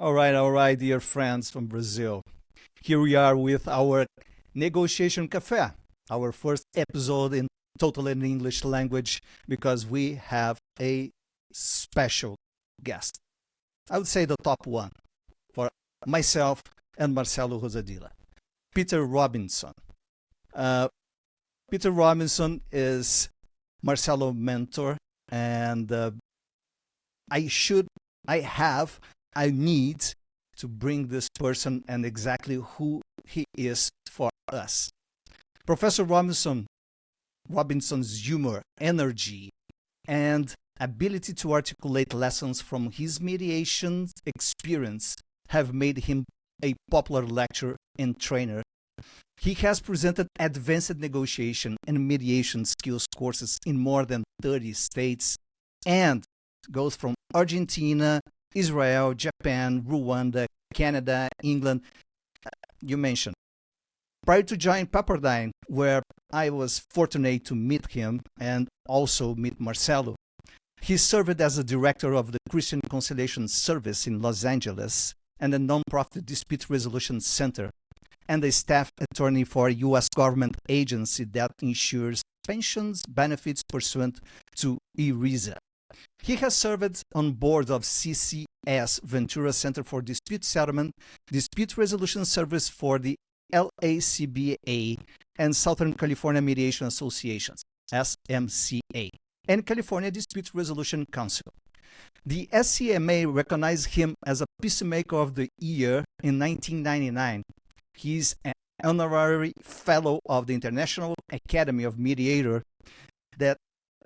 All right, dear friends from Brazil. Here we are with our Negotiation Café, our first episode in totally in English language because we have a special guest. I would say the top one for myself and Marcelo Rosadilla, Peter Robinson. Peter Robinson is Marcelo's mentor, and I need to bring this person and exactly who he is for us. Professor Robinson's humor, energy, and ability to articulate lessons from his mediation experience have made him a popular lecturer and trainer. He has presented advanced negotiation and mediation skills courses in more than 30 states and goes from Argentina, Israel, Japan, Rwanda, Canada, England, you mentioned. Prior to joining Pepperdine, where I was fortunate to meet him and also meet Marcelo, he served as the director of the Christian Conciliation Service in Los Angeles and the nonprofit Dispute Resolution Center, and a staff attorney for a U.S. government agency that ensures pensions benefits pursuant to ERISA. He has served on boards of CCS, Ventura Center for Dispute Settlement, Dispute Resolution Service for the LACBA, and Southern California Mediation Associations, SMCA, and California Dispute Resolution Council. The SCMA recognized him as a Peacemaker of the Year in 1999. He's an honorary fellow of the International Academy of Mediators that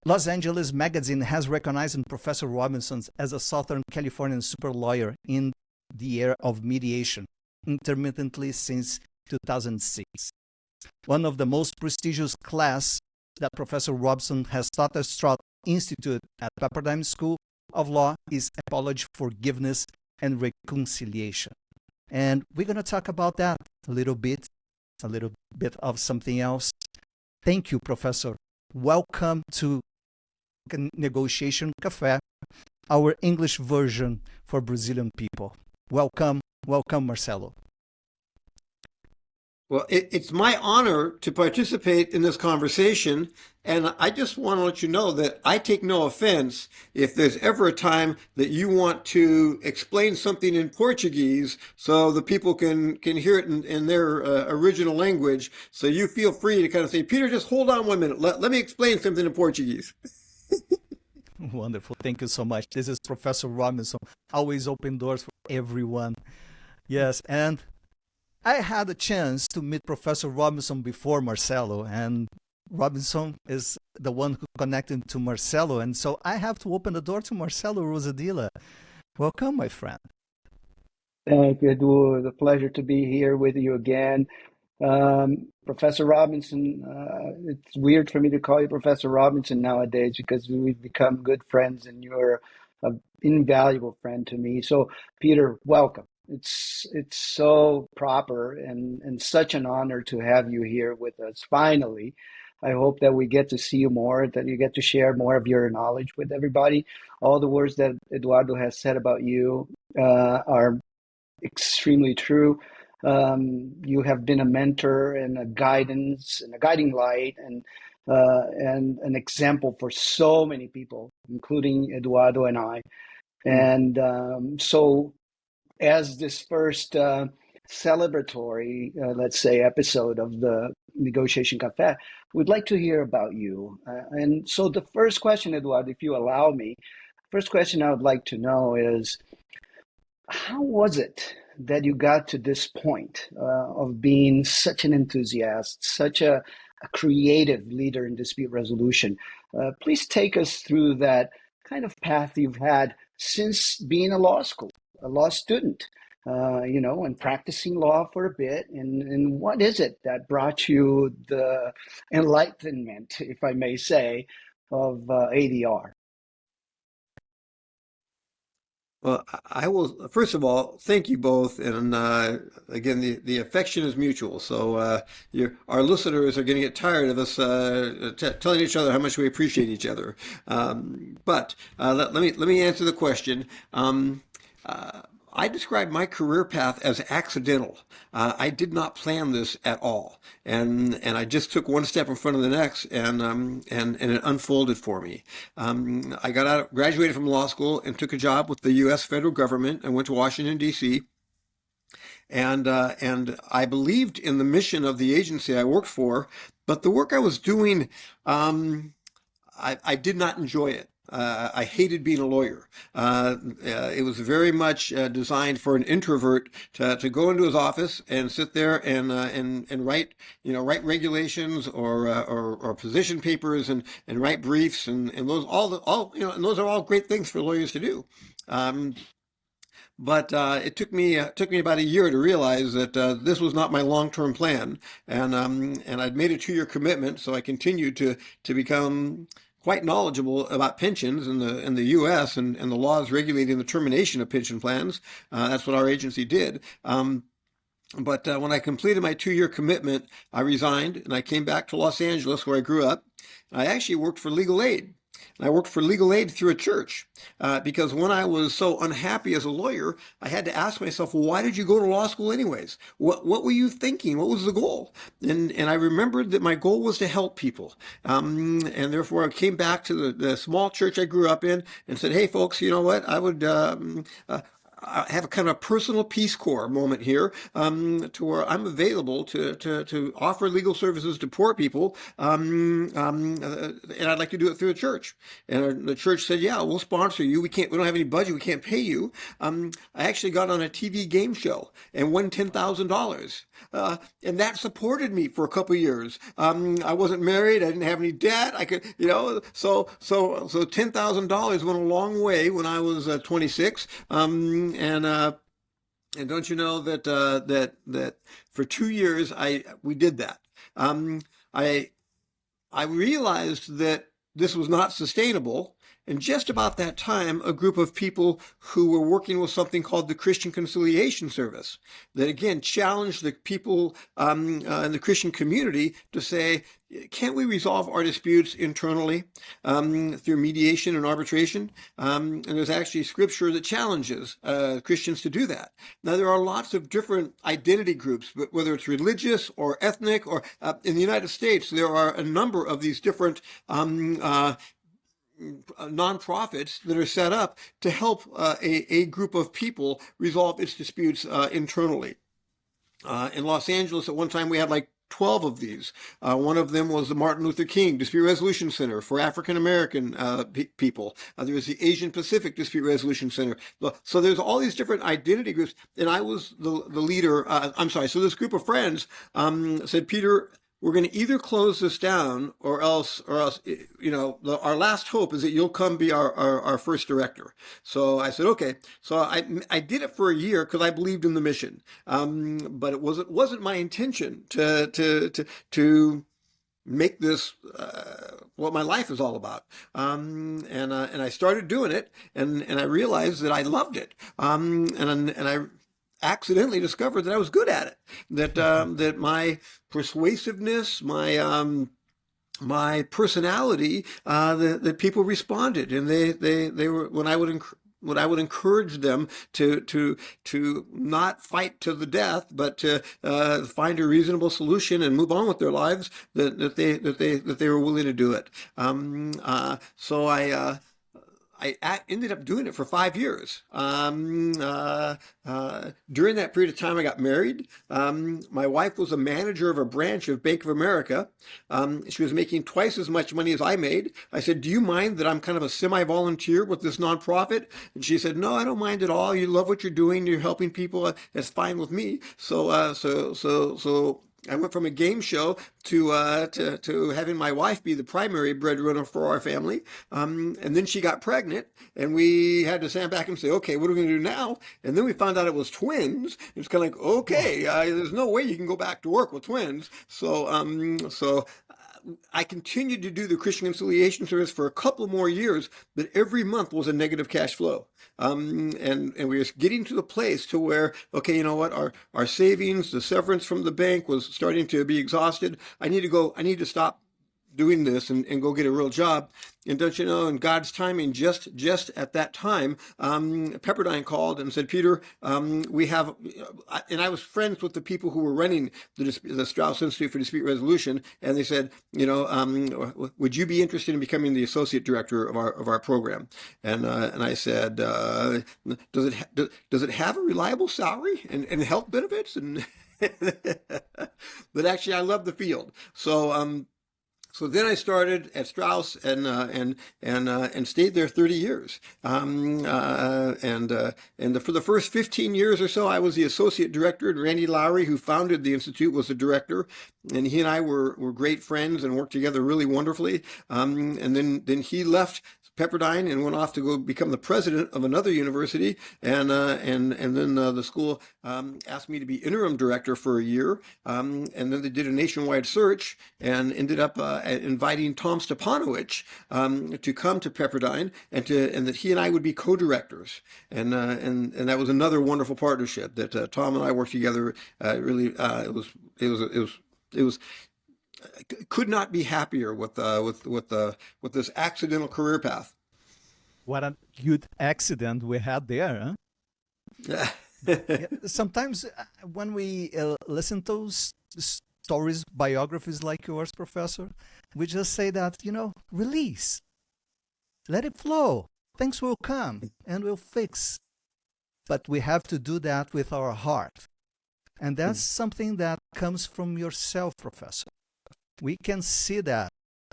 Los Angeles Magazine has recognized Professor Robinson as a Southern Californian super lawyer in the area of mediation, intermittently since 2006. One of the most prestigious class that Professor Robinson has taught at Straus Institute at Pepperdine School of Law is Apology, Forgiveness, and Reconciliation. And we're going to talk about that a little bit of something else. Thank you, Professor. Welcome to Negotiation Café, our English version for Brazilian people. Welcome, Marcelo. Well, it's my honor to participate in this conversation, and I just want to let you know that I take no offense if there's ever a time that you want to explain something in Portuguese so the people can hear it in their original language. So you feel free to kind of say, Peter, just hold on 1 minute. Let me explain something in Portuguese. Wonderful. Thank you so much. This is Professor Robinson. Always open doors for everyone. Yes, and I had a chance to meet Professor Robinson before Marcelo, and Robinson is the one who connected to Marcelo, and so I have to open the door to Marcelo Rosadilla. Welcome, my friend. Thank you, Edu. It's a pleasure to be here with you again. Professor Robinson, it's weird for me to call you Professor Robinson nowadays because we've become good friends and you're an invaluable friend to me. So, Peter, welcome. It's so proper and such an honor to have you here with us. Finally, I hope that we get to see you more, that you get to share more of your knowledge with everybody. All the words that Eduardo has said about you are extremely true. You have been a mentor and a guidance and a guiding light and an example for so many people, including Eduardo and I. And so as this first celebratory, let's say, episode of the Negotiation Café, we'd like to hear about you. And so the first question, Eduardo, if you allow me, first question I would like to know is, how was it that you got to this point of being such an enthusiast, such a creative leader in dispute resolution? Please take us through that kind of path you've had since being a law student, and practicing law for a bit. And what is it that brought you the enlightenment, if I may say, of ADR? Well, I will, first of all, thank you both. And again, the affection is mutual. So our listeners are going to get tired of us telling each other how much we appreciate each other. But let me answer the question. I describe my career path as accidental. I did not plan this at all, and I just took one step in front of the next, and it unfolded for me. I graduated from law school, and took a job with the U.S. federal government. I went to Washington D.C. And I believed in the mission of the agency I worked for, but the work I was doing, I did not enjoy it. I hated being a lawyer. It was very much designed for an introvert to go into his office and sit there and write, write regulations or position papers and write briefs, and those and those are all great things for lawyers to do. But it took me about a year to realize that this was not my long-term plan, and I'd made a 2-year commitment, so I continued to become quite knowledgeable about pensions in the U.S. and the laws regulating the termination of pension plans. That's what our agency did. But when I completed my 2-year commitment, I resigned and I came back to Los Angeles, where I grew up. I actually worked for legal aid. And I worked for legal aid through a church because when I was so unhappy as a lawyer, I had to ask myself, well, why did you go to law school anyways? What were you thinking? What was the goal? And I remembered that my goal was to help people. And therefore, I came back to the small church I grew up in and said, hey, folks, you know what? I would I have a kind of a personal Peace Corps moment here, to where I'm available to offer legal services to poor people, and I'd like to do it through a church. And the church said, yeah, we'll sponsor you. We don't have any budget. We can't pay you. I actually got on a TV game show and won $10,000. And that supported me for a couple of years. I wasn't married. I didn't have any debt. I could, so $10,000 went a long way when I was 26. And don't you know that for 2 years we did that. I realized that this was not sustainable. And just about that time, a group of people who were working with something called the Christian Conciliation Service, that again challenged the people in the Christian community to say, can't we resolve our disputes internally through mediation and arbitration? And there's actually scripture that challenges Christians to do that. Now, there are lots of different identity groups, but whether it's religious or ethnic, or in the United States, there are a number of these different nonprofits that are set up to help a group of people resolve its disputes internally. In Los Angeles, at one time, we had like 12 of these. One of them was the Martin Luther King Dispute Resolution Center for African American people. There was the Asian Pacific Dispute Resolution Center. So there's all these different identity groups, and I was the leader. So this group of friends said, Peter, we're going to either close this down or else, our last hope is that you'll come be our first director. So I said, okay. So I did it for a year because I believed in the mission. But it wasn't my intention to make this what my life is all about. And I started doing it, and I realized that I loved it. And I accidentally discovered that I was good at it, that my persuasiveness, my personality, that people responded, and they were, when I would encourage them to not fight to the death, but to find a reasonable solution and move on with their lives, that they were willing to do it. So I ended up doing it for 5 years. During that period of time, I got married. My wife was a manager of a branch of Bank of America. She was making twice as much money as I made. I said, do you mind that I'm kind of a semi-volunteer with this nonprofit? And she said, no, I don't mind at all. You love what you're doing. You're helping people. That's fine with me. So I went from a game show to having my wife be the primary breadwinner for our family. And then she got pregnant, and we had to stand back and say, okay, what are we going to do now? And then we found out it was twins. It's kind of like, okay, there's no way you can go back to work with twins. So I continued to do the Christian Conciliation Service for a couple more years, but every month was a negative cash flow. And we were getting to the place to where, okay, you know what, our savings, the severance from the bank was starting to be exhausted. I need to stop doing this and go get a real job. And don't you know, in God's timing, just at that time, Pepperdine called and said, Peter, we have, and I was friends with the people who were running the Straus Institute for Dispute Resolution, and they said, would you be interested in becoming the associate director of our program? And I said, does it have a reliable salary and health benefits? And but actually, I love the field. So then I started at Straus and stayed there 30 years. For the first 15 years or so, I was the associate director, and Randy Lowry, who founded the institute, was the director. And he and I were great friends and worked together really wonderfully. And then he left Pepperdine and went off to go become the president of another university, and then the school asked me to be interim director for a year, and then they did a nationwide search and ended up inviting Tom Stepanowicz to come to Pepperdine, and that he and I would be co-directors, and that was another wonderful partnership that Tom and I worked together. Really, it was. Could not be happier with this accidental career path. What a good accident we had there, huh? Yeah, sometimes when we listen to those stories, biographies like yours, Professor, we just say that, release, let it flow. Things will come and we'll fix. But we have to do that with our heart. And that's something that comes from yourself, Professor. We can see that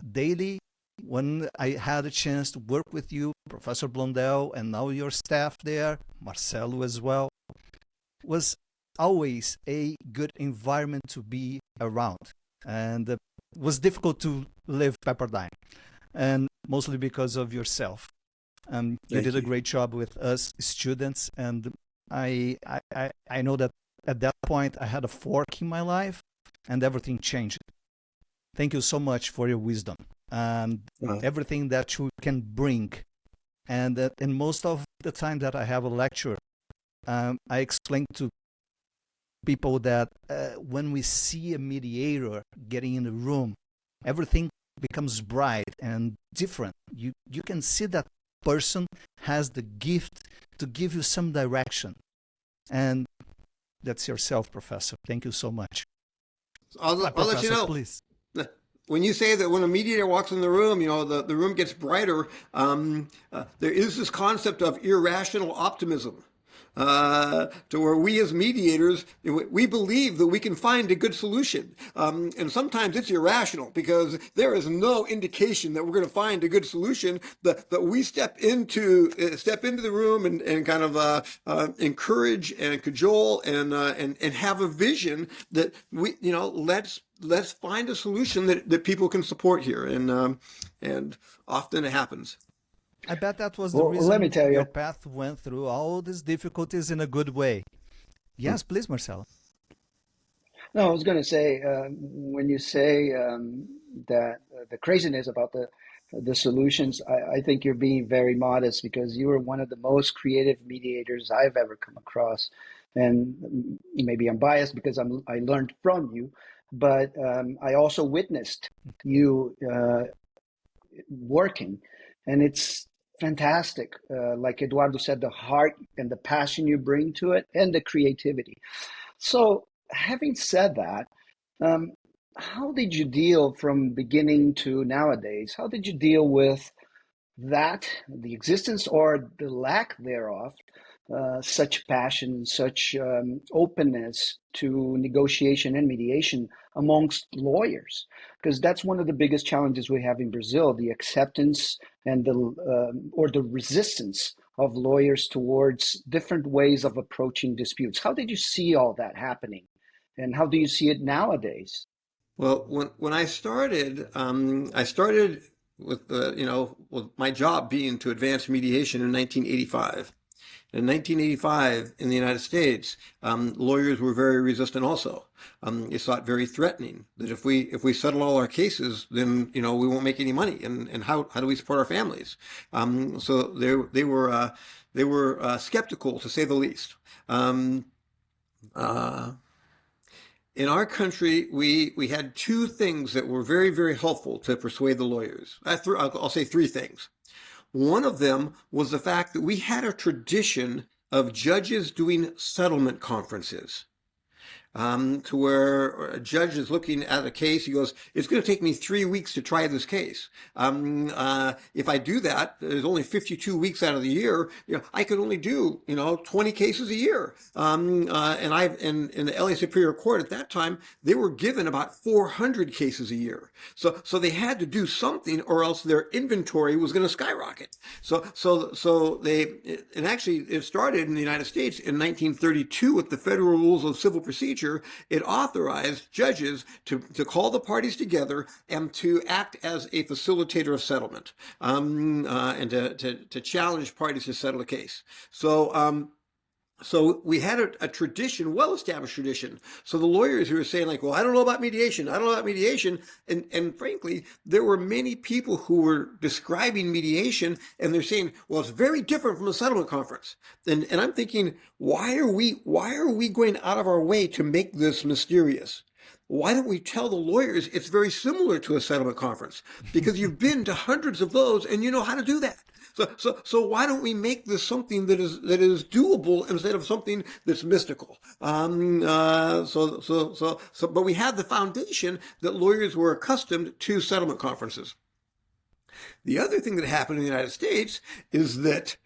daily when I had a chance to work with you, Professor Blondell, and now your staff there, Marcelo as well, was always a good environment to be around. And it was difficult to live Pepperdine, and mostly because of yourself. You did a great job with us students, and I know that at that point I had a fork in my life, and everything changed. Thank you so much for your wisdom and everything that you can bring. And most of the time that I have a lecture, I explain to people that when we see a mediator getting in the room, everything becomes bright and different. You can see that person has the gift to give you some direction. And that's yourself, Professor. Thank you so much. I'll let you know. Please. When you say that when a mediator walks in the room, the room gets brighter, there is this concept of irrational optimism. To where we as mediators, we believe that we can find a good solution. And sometimes it's irrational because there is no indication that we're going to find a good solution, but we step into the room and kind of encourage and cajole and have a vision that let's find a solution that people can support here. And often it happens. I bet that was the reason let me tell you. Your path went through all these difficulties in a good way. Yes, please, Marcelo. No, I was going to say, when you say that the craziness about the solutions, I think you're being very modest, because you were one of the most creative mediators I've ever come across. And maybe I'm biased because I learned from you, but I also witnessed you working, and it's fantastic. Like Eduardo said, the heart and the passion you bring to it, and the creativity. So having said that, how did you deal from beginning to nowadays? How did you deal with that, the existence or the lack thereof, such passion, such openness to negotiation and mediation amongst lawyers? Because that's one of the biggest challenges we have in Brazil, the acceptance and the resistance of lawyers towards different ways of approaching disputes. How did you see all that happening, and how do you see it nowadays? Well, when I started with with my job being to advance mediation in 1985. In 1985, in the United States, lawyers were very resistant also. They saw it very threatening that if we settle all our cases, then we won't make any money, and how do we support our families? So they were skeptical, to say the least. in our country, we had two things that were very, very helpful to persuade the lawyers. I'll say three things. One of them was the fact that we had a tradition of judges doing settlement conferences. To where a judge is looking at a case, he goes, it's going to take me 3 weeks to try this case. If I do that, there's only 52 weeks out of the year. I could only do, 20 cases a year. And in the LA Superior Court at that time, they were given about 400 cases a year. So they had to do something, or else their inventory was going to skyrocket. It started in the United States in 1932 with the Federal Rules of Civil Procedure. It authorized judges to call the parties together and to act as a facilitator of settlement, and to challenge parties to settle a case. So we had a tradition, well-established tradition. So the lawyers who were saying like, well, I don't know about mediation. And frankly, there were many people who were describing mediation and they're saying, well, it's very different from a settlement conference. And I'm thinking, why are we going out of our way to make this mysterious? Why don't we tell the lawyers it's very similar to a settlement conference? Because you've been to hundreds of those and you know how to do that. So why don't we make this something that is doable instead of something that's mystical? But we had the foundation that lawyers were accustomed to settlement conferences. The other thing that happened in the United States is that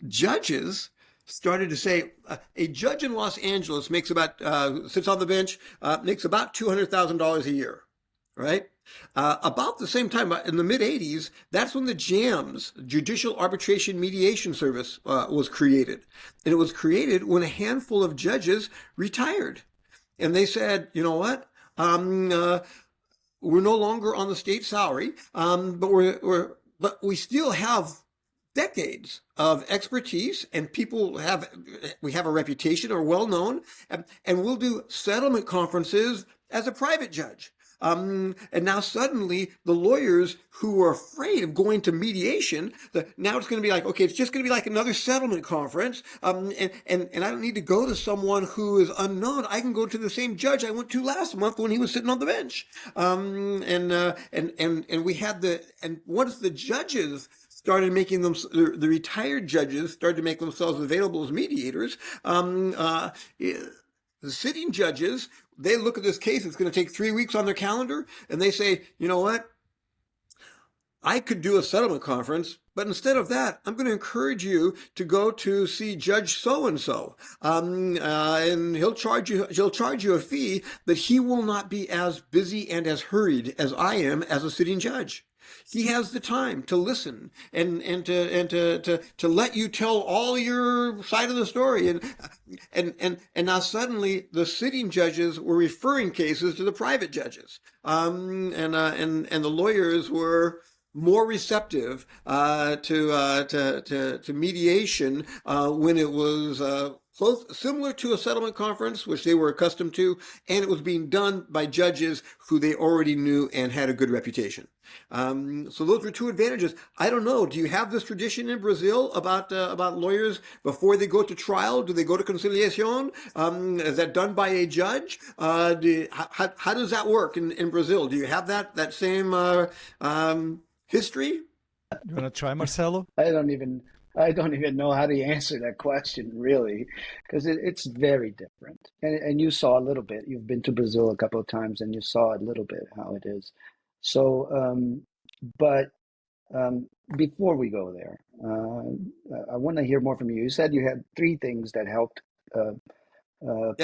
judges started to say a judge in Los Angeles sits on the bench, makes about $200,000 a year, right? About the same time, in the mid-'80s, that's when the JAMS, Judicial Arbitration Mediation Service, was created. And it was created when a handful of judges retired. And they said, you know what? We're no longer on the state salary, but we still have decades of expertise, and we have a reputation, are well known, and we'll do settlement conferences as a private judge. And now suddenly the lawyers who were afraid of going to mediation, now it's going to be like, okay, it's just going to be like another settlement conference. And I don't need to go to someone who is unknown. I can go to the same judge I went to last month when he was sitting on the bench. And once the judges started making the retired judges started to make themselves available as mediators, the sitting judges, they look at this case, it's going to take 3 weeks on their calendar, and they say, you know what? I could do a settlement conference, but instead of that, I'm going to encourage you to go to see Judge so-and-so. And he'll charge you a fee, but he will not be as busy and as hurried as I am as a sitting judge. He has the time to listen and to let you tell all your side of the story. And now suddenly the sitting judges were referring cases to the private judges. And the lawyers were more receptive to mediation when it was similar to a settlement conference, which they were accustomed to, and it was being done by judges who they already knew and had a good reputation. So those were two advantages. I don't know. Do you have this tradition in Brazil about lawyers before they go to trial? Do they go to conciliation? Is that done by a judge? How does that work in Brazil? Do you have that same history? You want to try, Marcelo? I don't even know how to answer that question, really, because it's very different. And you saw a little bit. You've been to Brazil a couple of times, and you saw a little bit how it is. So, before we go there, I want to hear more from you. You said you had three things that helped promote.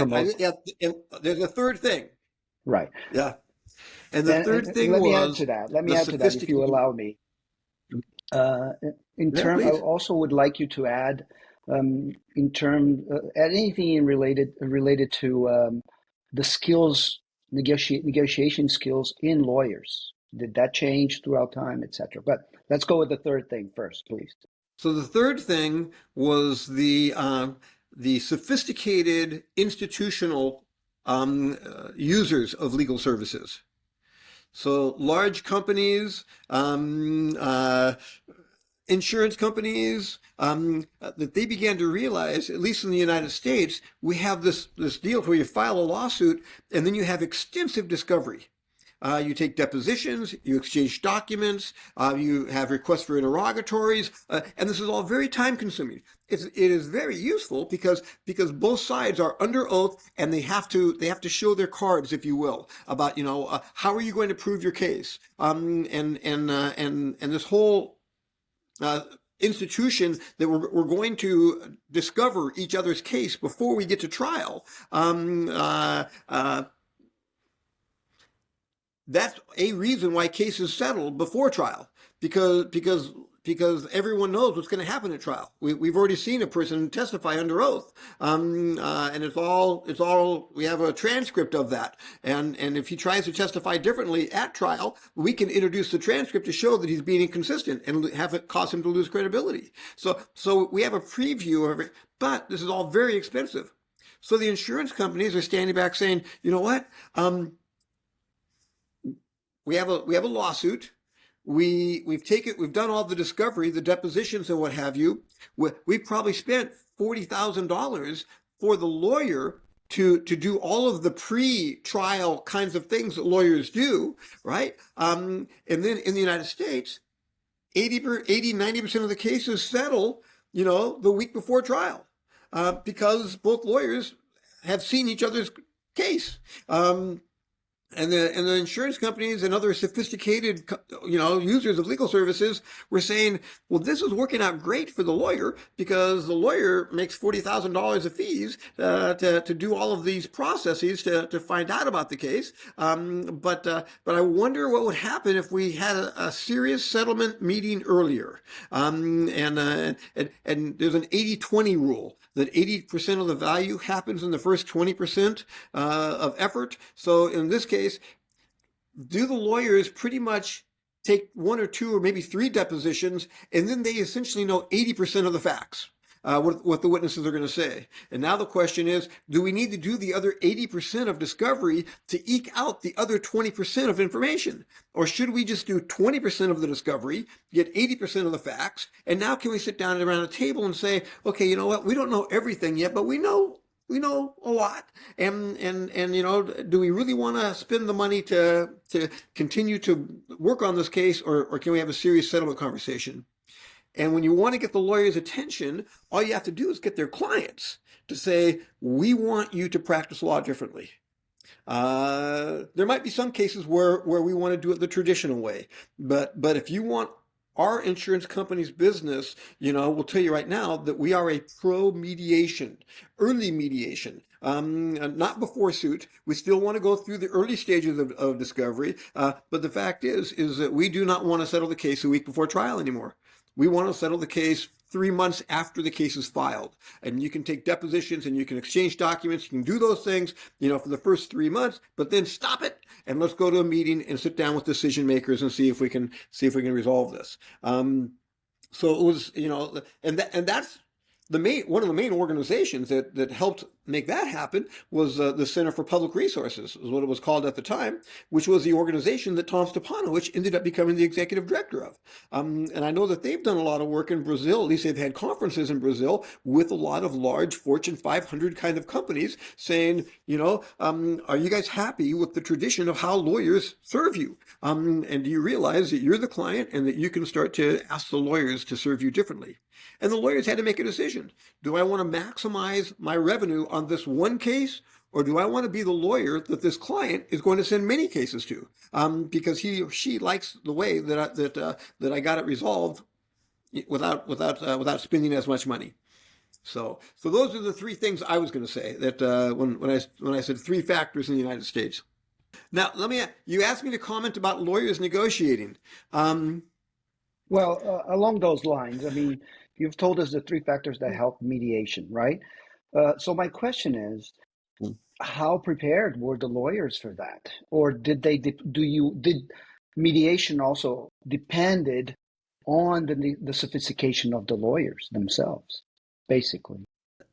There's a third thing. Right. Yeah. And the third thing let was... me add to that, if you allow me. I also would like you to add, anything related to the skills, negotiation skills in lawyers. Did that change throughout time, etc.? But let's go with the third thing first, please. So the third thing was the sophisticated institutional users of legal services. So large companies, insurance companies, that they began to realize, at least in the United States, we have this deal where you file a lawsuit and then you have extensive discovery. You take depositions, you exchange documents, you have requests for interrogatories, and this is all very time consuming. It is very useful because both sides are under oath and they have to show their cards, if you will, about how are you going to prove your case, and this whole institution that we're going to discover each other's case before we get to trial. That's a reason why cases settle before trial, because everyone knows what's going to happen at trial. We've already seen a person testify under oath, and it's all we have a transcript of that. And if he tries to testify differently at trial, we can introduce the transcript to show that he's being inconsistent and have it cause him to lose credibility. So we have a preview of it, but this is all very expensive. So the insurance companies are standing back saying, you know what? We have a lawsuit. We've done all the discovery, the depositions and what have you. We've probably spent $40,000 for the lawyer to do all of the pre-trial kinds of things that lawyers do, right? And then in the United States, 90% of the cases settle, the week before trial, because both lawyers have seen each other's case. And the insurance companies and other sophisticated, users of legal services were saying, well, this is working out great for the lawyer because the lawyer makes $40,000 of fees to do all of these processes to find out about the case. But I wonder what would happen if we had a serious settlement meeting earlier. And there's an 80-20 rule, that 80% of the value happens in the first 20% of effort. So in this case, do the lawyers pretty much take one or two or maybe three depositions, and then they essentially know 80% of the facts, what the witnesses are going to say? And now the question is, do we need to do the other 80% of discovery to eke out the other 20% of information? Or should we just do 20% of the discovery, get 80% of the facts, and now can we sit down around a table and say, okay, you know what, we don't know everything yet, but we know a lot, and do we really want to spend the money to continue to work on this case, or can we have a serious settlement conversation? And when you want to get the lawyer's attention, all you have to do is get their clients to say, we want you to practice law differently. There might be some cases where we want to do it the traditional way, but if you want our insurance company's business, we'll tell you right now that we are a pro-mediation, early mediation, not before suit. We still want to go through the early stages of discovery, but the fact is that we do not want to settle the case a week before trial anymore. We want to settle the case 3 months after the case is filed. And you can take depositions and you can exchange documents. You can do those things, for the first 3 months, but then stop it and let's go to a meeting and sit down with decision makers and see if we can resolve this. So it was, and that's one of the main organizations that helped make that happen was the Center for Public Resources, is what it was called at the time, which was the organization that Tom Stepanovich ended up becoming the executive director of. And I know that they've done a lot of work in Brazil. At least they've had conferences in Brazil with a lot of large Fortune 500 kind of companies saying, are you guys happy with the tradition of how lawyers serve you? And do you realize that you're the client and that you can start to ask the lawyers to serve you differently? And the lawyers had to make a decision. Do I want to maximize my revenue on this one case, or do I want to be the lawyer that this client is going to send many cases to, because he or she likes the way that I got it resolved without spending as much money? So those are the three things I was going to say that when I said three factors in the United States. Now you asked me to comment about lawyers negotiating. Well, along those lines, you've told us the three factors that help mediation, right? So my question is, how prepared were the lawyers for that? Or did mediation also depended on the sophistication of the lawyers themselves, basically?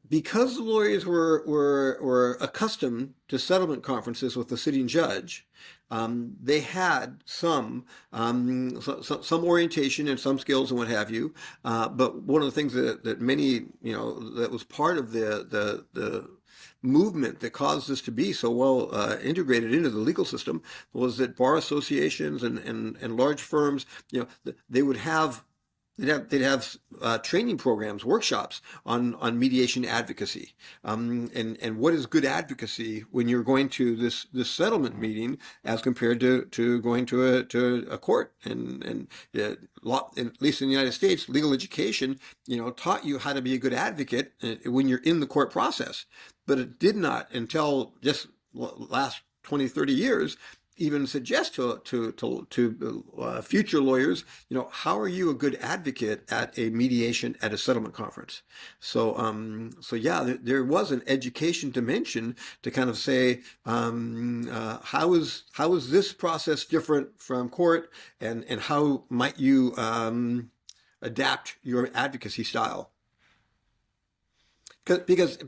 Because the lawyers were accustomed to settlement conferences with the sitting judge, they had some orientation and some skills and what have you. But one of the things that many, that was part of the movement that caused this to be so well integrated into the legal system was that bar associations and large firms, they'd have training programs, workshops on mediation advocacy, and what is good advocacy when you're going to this settlement meeting as compared to going to a court. And at least in the United States, legal education taught you how to be a good advocate when you're in the court process, but it did not until just last 20, 30 years even suggest to future lawyers, how are you a good advocate at a mediation, at a settlement conference? So there was an education dimension to kind of say, how is this process different from court, and how might you adapt your advocacy style? Because,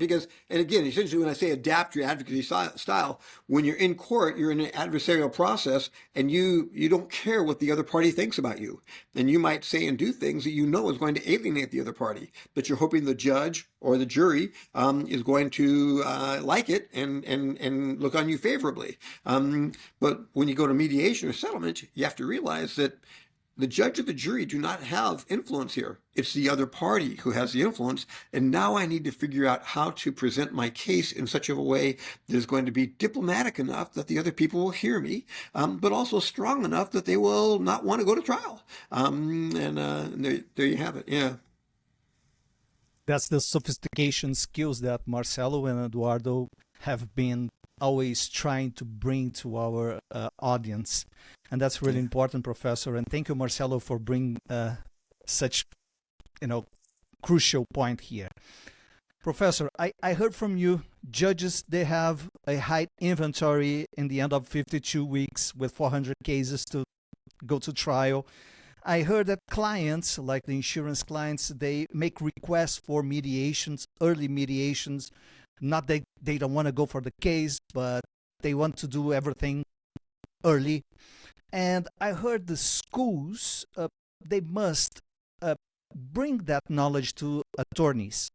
and again, essentially when I say adapt your advocacy style, when you're in court, you're in an adversarial process, and you don't care what the other party thinks about you. And you might say and do things that is going to alienate the other party, but you're hoping the judge or the jury is going to like it and look on you favorably. But when you go to mediation or settlement, you have to realize that the judge or the jury do not have influence here. It's the other party who has the influence. And now I need to figure out how to present my case in such a way that is going to be diplomatic enough that the other people will hear me, but also strong enough that they will not want to go to trial. And there you have it. Yeah. That's the sophistication skills that Marcelo and Eduardo have been always trying to bring to our audience. And that's really important, Professor. And thank you, Marcelo, for bringing such, crucial point here. Professor, I heard from you, judges, they have a high inventory in the end of 52 weeks with 400 cases to go to trial. I heard that clients, like the insurance clients, they make requests for mediations, early mediations. Not that they don't want to go for the case, but they want to do everything early. And I heard the schools, they must bring that knowledge to attorneys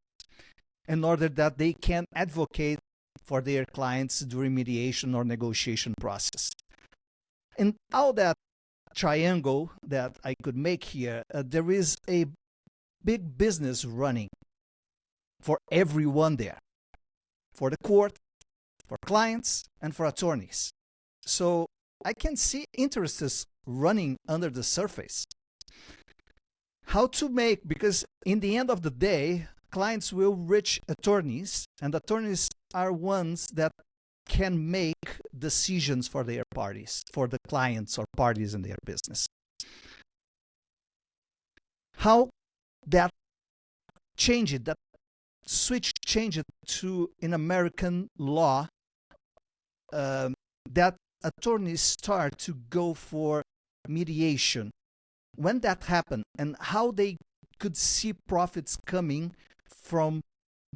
in order that they can advocate for their clients during mediation or negotiation process. And all that triangle that I could make here, there is a big business running for everyone there, for the court, for clients, and for attorneys. So I can see interests running under the surface. How to make, because in the end of the day, clients will reach attorneys, and attorneys are ones that can make decisions for their parties, for the clients or parties in their business. How that changed, that switch changed to in American law, that attorneys start to go for mediation. When that happened, and how they could see profits coming from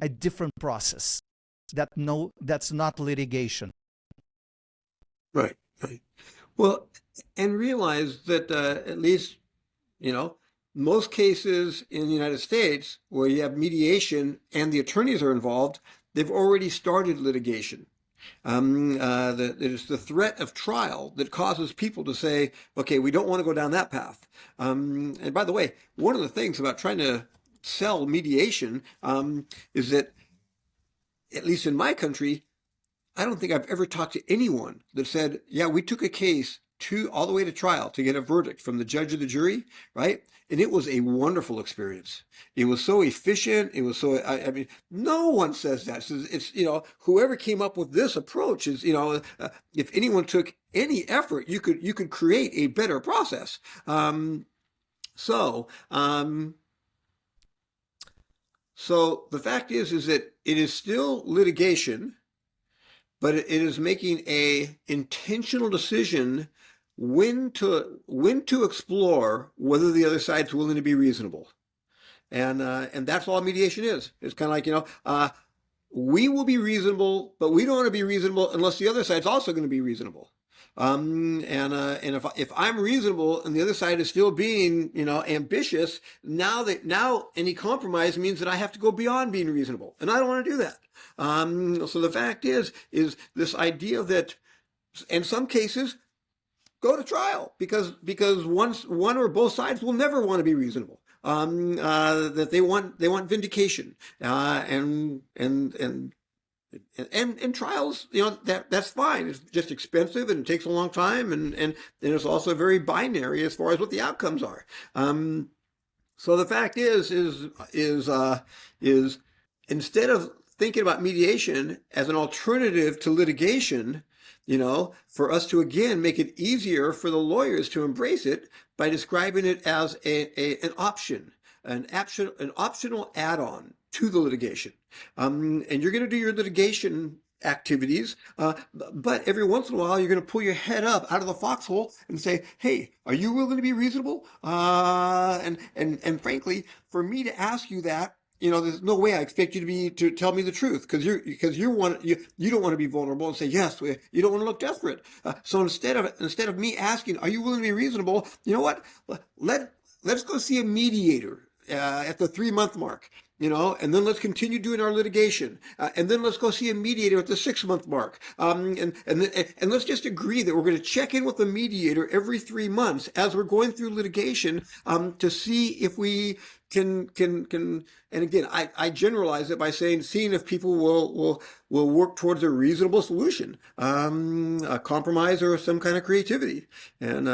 a different process that's not litigation. Right. Well, and realize that at least, most cases in the United States where you have mediation and the attorneys are involved, they've already started litigation. It is the threat of trial that causes people to say, okay, we don't want to go down that path. And by the way, one of the things about trying to sell mediation is that, at least in my country, I don't think I've ever talked to anyone that said, yeah, we took a case all the way to trial to get a verdict from the judge or the jury, right? And it was a wonderful experience. It was so efficient. It was so, I mean, no one says that. It's whoever came up with this approach is, if anyone took any effort, you could create a better process. So the fact is that it is still litigation, but it is making a intentional decision when to explore whether the other side's willing to be reasonable. And that's all mediation is. It's kind of like, we will be reasonable, but we don't want to be reasonable unless the other side's also going to be reasonable. And if I'm reasonable and the other side is still being, ambitious, now any compromise means that I have to go beyond being reasonable, and I don't want to do that. So the fact is this idea that in some cases go to trial because one or both sides will never want to be reasonable. That they want vindication, and trials, that's fine. It's just expensive and it takes a long time, and it's also very binary as far as what the outcomes are. So the fact is instead of thinking about mediation as an alternative to litigation, for us to again make it easier for the lawyers to embrace it by describing it as an option, an optional add-on to the litigation. And you're going to do your litigation activities, but every once in a while you're going to pull your head up out of the foxhole and say, "Hey, are you willing to be reasonable?" And frankly, for me to ask you that, there's no way I expect you to tell me the truth because you don't want to be vulnerable and say yes. You don't want to look desperate. So instead of me asking, "Are you willing to be reasonable?" You know what? Let's go see a mediator at the 3-month mark. And then let's continue doing our litigation, and then let's go see a mediator at the 6-month mark, and let's just agree that we're going to check in with the mediator every 3 months as we're going through litigation, to see if we can. And again, I generalize it by seeing if people will work towards a reasonable solution, a compromise or some kind of creativity, and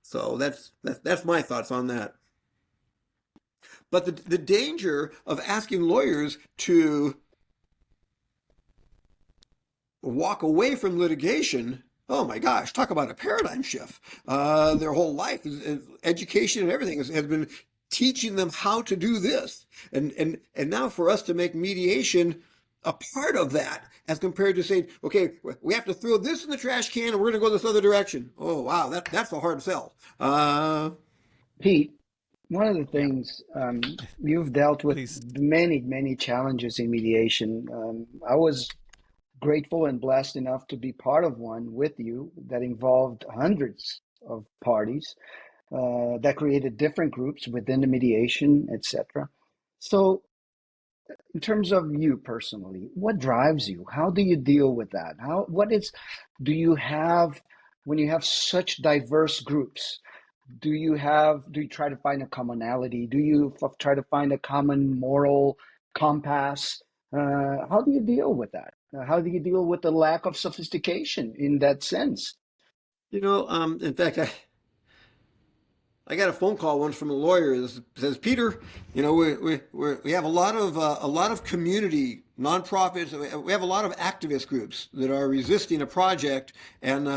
so that's my thoughts on that. But the danger of asking lawyers to walk away from litigation, oh my gosh, talk about a paradigm shift. Their whole life, education and everything has been teaching them how to do this. And now for us to make mediation a part of that, as compared to saying, okay, we have to throw this in the trash can and we're going to go this other direction. Oh, wow, that's a hard sell. Pete, one of the things you've dealt with Please. many challenges in mediation. I was grateful and blessed enough to be part of one with you that involved hundreds of parties that created different groups within the mediation, etc. So in terms of you personally, what drives you? How do you deal with that? Do you have, when you have such diverse groups, do you try to find a commonality? Do you try to find a common moral compass? How do you deal with that? How do you deal with the lack of sophistication in that sense? In fact, I got a phone call once from a lawyer that says, "Peter, we have a lot of community nonprofits. We have a lot of activist groups that are resisting a project, and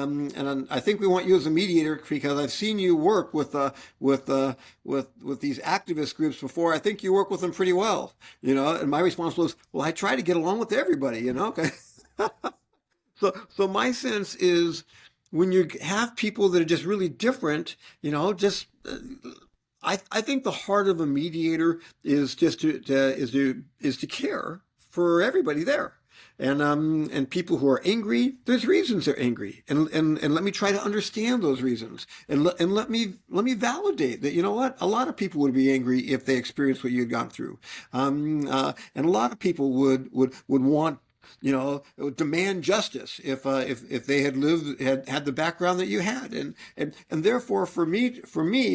I think we want you as a mediator because I've seen you work with these activist groups before. I think you work with them pretty well, And my response was, "Well, I try to get along with everybody, Okay." So my sense is, when you have people that are just really different, I think the heart of a mediator is just to care for everybody there, and people who are angry. There's reasons they're angry, and let me try to understand those reasons, and let me validate that. You know what? A lot of people would be angry if they experienced what you had gone through, and a lot of people would want, demand justice if they had had the background that you had, and therefore for me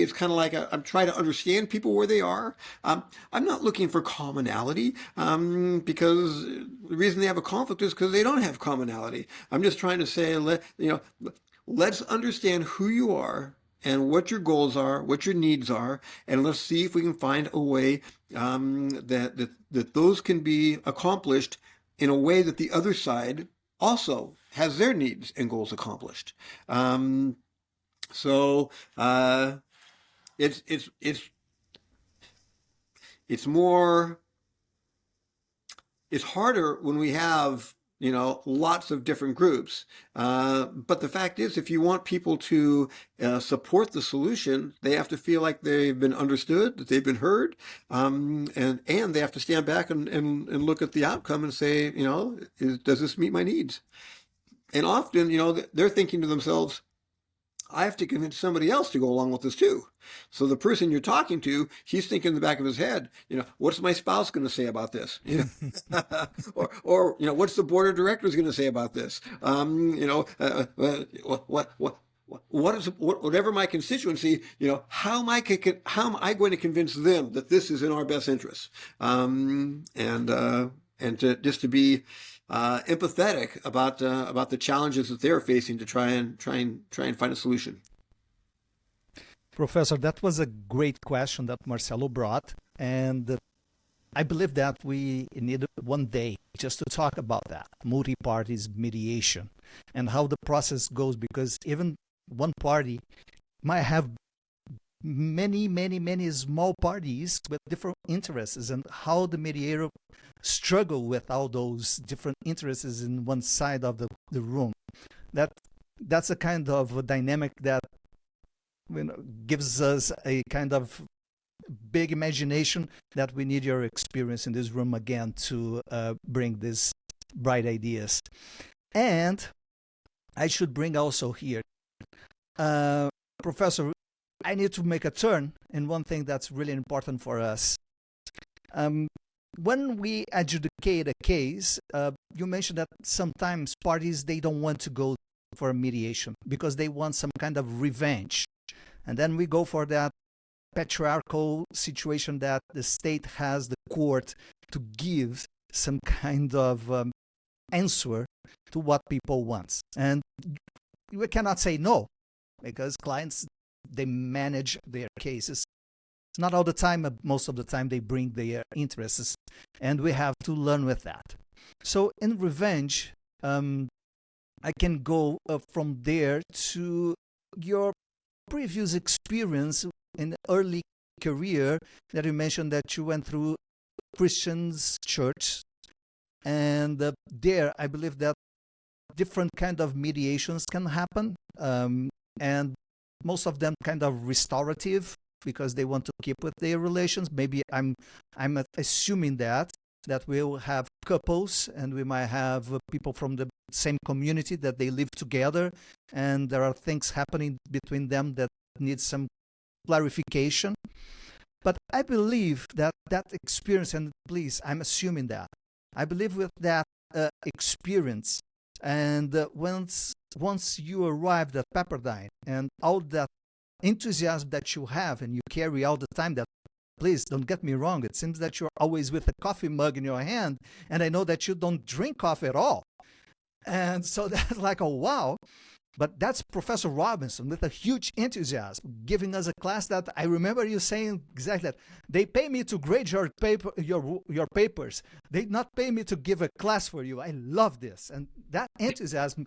it's kind of like I'm trying to understand people where they are. I'm not looking for commonality, because the reason they have a conflict is because they don't have commonality. I'm just trying to say, let's understand who you are and what your goals are, what your needs are, and let's see if we can find a way that those can be accomplished in a way that the other side also has their needs and goals accomplished. So it's harder when we have lots of different groups. But the fact is, if you want people to support the solution, they have to feel like they've been understood, that they've been heard, and they have to stand back and look at the outcome and say, does this meet my needs? And often, they're thinking to themselves, I have to convince somebody else to go along with this too. So the person you're talking to, he's thinking in the back of his head, what's my spouse going to say about this? Or what's the board of directors going to say about this? Whatever my constituency, how am I going to convince them that this is in our best interest? And to be empathetic about the challenges that they're facing to try and find a solution. Professor, that was a great question that Marcelo brought, and I believe that we need one day just to talk about that, multi-parties mediation, and how the process goes, because even one party might have many small parties with different interests, and how the mediator struggle with all those different interests in one side of the room. That's a kind of a dynamic that gives us a kind of big imagination that we need your experience in this room again to bring these bright ideas. And I should bring also here, Professor, I need to make a turn in one thing that's really important for us. When we adjudicate a case, you mentioned that sometimes parties, they don't want to go for a mediation because they want some kind of revenge. And then we go for that patriarchal situation that the state has the court to give some kind of answer to what people want. And we cannot say no, because clients, they manage their cases. Not all the time, but most of the time they bring their interests, and we have to learn with that. So in revenge, I can go from there to your previous experience in the early career that you mentioned that you went through Christian's church, and there I believe that different kind of mediations can happen, and most of them kind of restorative because they want to keep with their relations. Maybe I'm assuming that we'll have couples and we might have people from the same community that they live together, and there are things happening between them that need some clarification. But I believe that experience, and please, I'm assuming that, I believe with that experience, and once you arrived at Pepperdine and all that enthusiasm that you have and you carry all the time, that, please don't get me wrong, it seems that you're always with a coffee mug in your hand, and I know that you don't drink coffee at all. And so that's like, oh wow. But that's Professor Robinson with a huge enthusiasm giving us a class that I remember you saying exactly that. They pay me to grade your papers. They not pay me to give a class for you. I love this. And that enthusiasm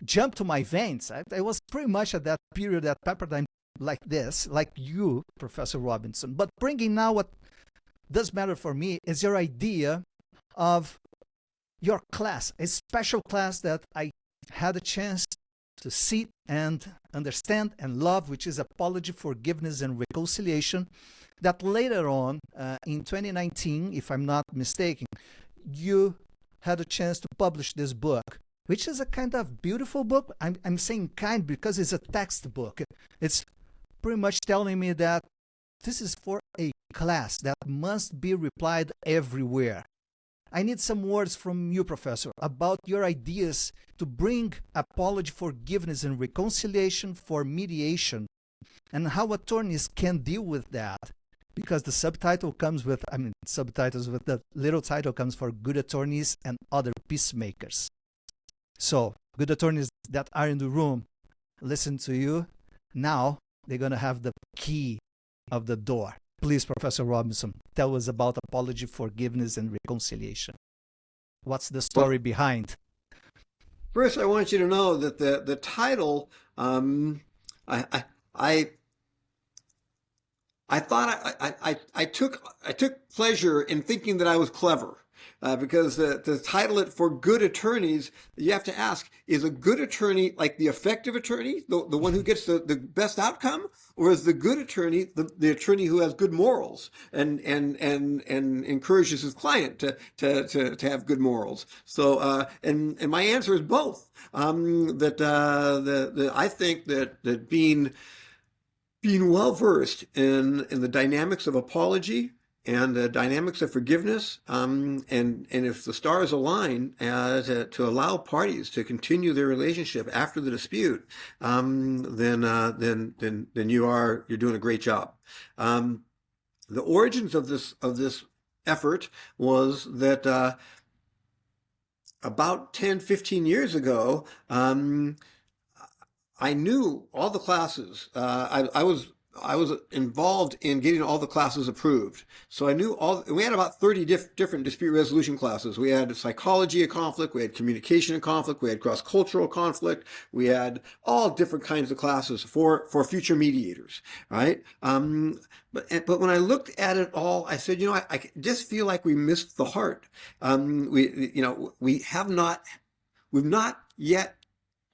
jumped to my veins. I was pretty much at that period at Pepperdine like this, like you, Professor Robinson. But bringing now what does matter for me is your idea of your class, a special class that I had a chance to see and understand and love, which is Apology, Forgiveness, and Reconciliation, that later on, in 2019, if I'm not mistaken, you had a chance to publish this book, which is a kind of beautiful book. I'm saying kind because it's a textbook. It's pretty much telling me that this is for a class that must be replied everywhere. I need some words from you, Professor, about your ideas to bring apology, forgiveness, and reconciliation for mediation, and how attorneys can deal with that. Because the subtitle comes with, subtitles with the little title comes for Good Attorneys and Other Peacemakers. So, good attorneys that are in the room, listen to you. Now, they're going to have the key of the door. Please, Professor Robinson, tell us about apology, forgiveness, and reconciliation. What's the story behind? First, I want you to know that the title, I thought I took pleasure in thinking that I was clever. because to title it for good attorneys, you have to ask, is a good attorney like the effective attorney, the one who gets the best outcome? Or is the good attorney the attorney who has good morals and encourages his client to have good morals? So and my answer is both. I think that being well versed in the dynamics of apology and the dynamics of forgiveness, and if the stars align to allow parties to continue their relationship after the dispute, then you're doing a great job. The origins of this effort was that about 10, 15 years ago, I knew all the classes. I was involved in getting all the classes approved. So I knew we had about 30 different dispute resolution classes. We had psychology of conflict, we had communication of conflict, we had cross-cultural conflict, we had all different kinds of classes for future mediators, right? But when I looked at it all, I said, I just feel like we missed the heart. We've not yet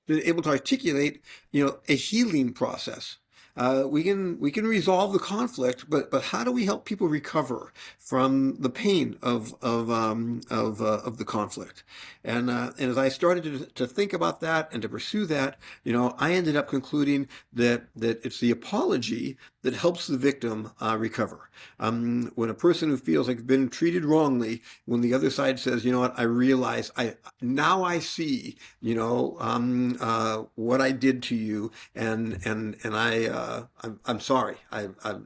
been able to articulate, a healing process. We can resolve the conflict, but how do we help people recover from the pain of the conflict? And as I started to think about that and to pursue that, I ended up concluding that it's the apology that helps the victim recover. When a person who feels like been treated wrongly, when the other side says, I realize, now I see, what I did to you, and I'm sorry.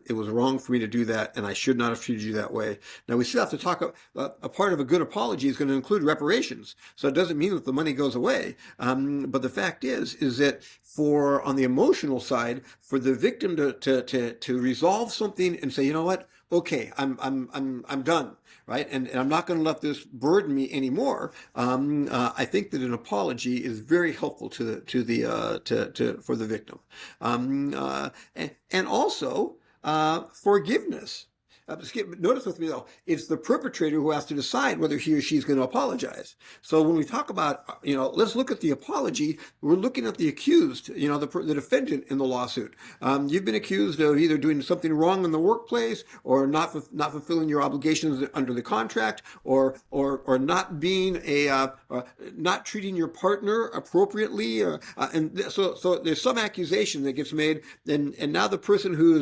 It was wrong for me to do that, and I should not have treated you that way. Now, we still have to talk. A part of a good apology is going to include reparations. So it doesn't mean that the money goes away. But the fact is that on the emotional side, for the victim to resolve something and say, what, okay, I'm done. Right, and I'm not going to let this burden me anymore. I think that an apology is very helpful for the victim, and also forgiveness. Notice with me though, it's the perpetrator who has to decide whether he or she is going to apologize. So when we talk about, let's look at the apology, we're looking at the accused, the defendant in the lawsuit. You've been accused of either doing something wrong in the workplace, or not fulfilling your obligations under the contract, or not being not treating your partner appropriately, and so there's some accusation that gets made, and now the person who's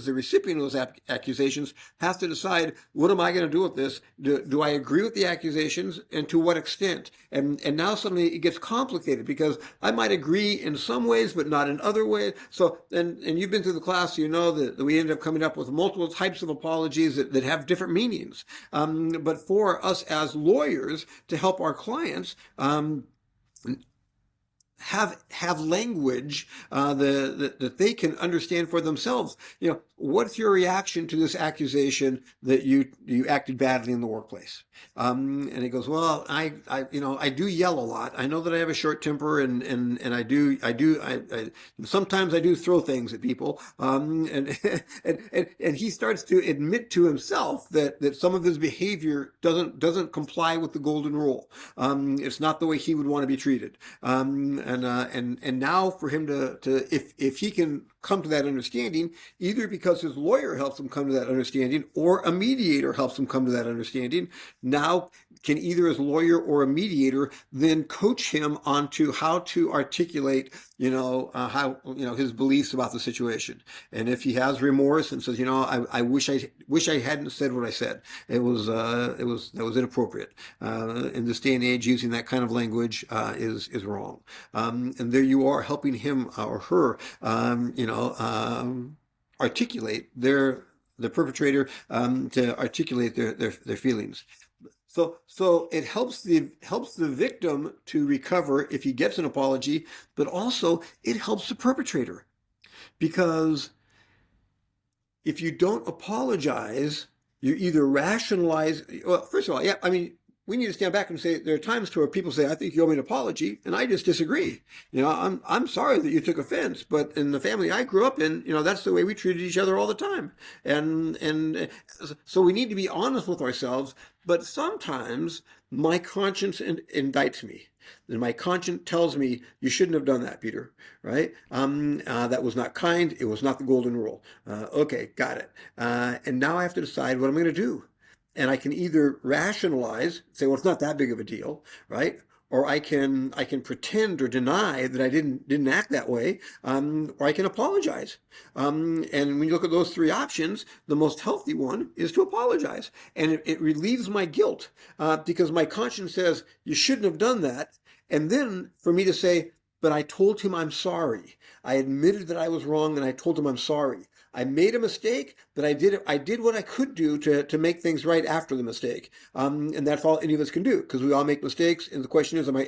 the recipient of those accusations has to decide, what am I going to do with this? Do I agree with the accusations, and to what extent? And now suddenly it gets complicated, because I might agree in some ways, but not in other ways. So, and you've been through the class, that we end up coming up with multiple types of apologies that have different meanings. But for us as lawyers to help our clients, have language that they can understand for themselves. What's your reaction to this accusation that you acted badly in the workplace? And he goes, well, I do yell a lot. I know that I have a short temper, and I sometimes I do throw things at people. And he starts to admit to himself that some of his behavior doesn't comply with the golden rule. It's not the way he would want to be treated. And now for him to if he can come to that understanding, either because his lawyer helps him come to that understanding, or a mediator helps him come to that understanding, now can either his lawyer or a mediator then coach him onto how to articulate, his beliefs about the situation. And if he has remorse and says, I wish I hadn't said what I said. That was inappropriate. In this day and age, using that kind of language is wrong. And there you are, helping him or her, articulate the perpetrator to articulate their feelings. So it helps the victim to recover if he gets an apology, but also it helps the perpetrator, because if you don't apologize, you either rationalize. Well, first of all, we need to stand back and say there are times where people say, I think you owe me an apology, and I just disagree. I'm sorry that you took offense, but in the family I grew up in, that's the way we treated each other all the time. And so we need to be honest with ourselves, but sometimes my conscience indicts me. And my conscience tells me, you shouldn't have done that, Peter, right? That was not kind. It was not the golden rule. Okay, got it. And now I have to decide what I'm going to do. And I can either rationalize, say, well, it's not that big of a deal, right? Or I can pretend or deny that I didn't act that way, or I can apologize. And when you look at those three options, the most healthy one is to apologize. And it relieves my guilt, because my conscience says, you shouldn't have done that. And then for me to say, but I told him I'm sorry. I admitted that I was wrong, and I told him I'm sorry. I made a mistake, but I did what I could do to make things right after the mistake. And that's all any of us can do, because we all make mistakes. And the question is, am I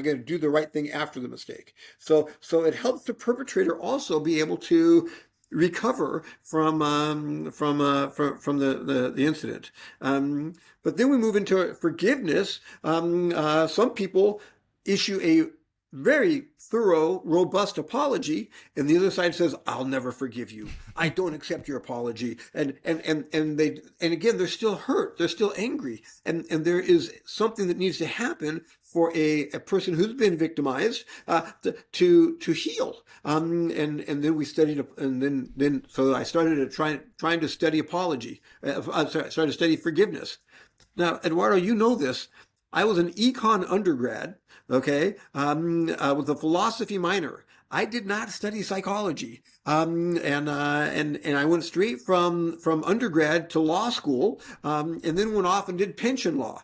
going to do the right thing after the mistake? So it helps the perpetrator also be able to recover from the incident. But then we move into forgiveness. Some people issue a very thorough, robust apology, and the other side says, I'll never forgive you. I don't accept your apology. And again, they're still hurt. They're still angry. And there is something that needs to happen for a person who's been victimized to heal. And then we studied, so I started trying to study apology. I started to study forgiveness. Now, Eduardo, you know this. I was an econ undergrad, okay, with a philosophy minor. I did not study psychology, and I went straight from undergrad to law school, and then went off and did pension law.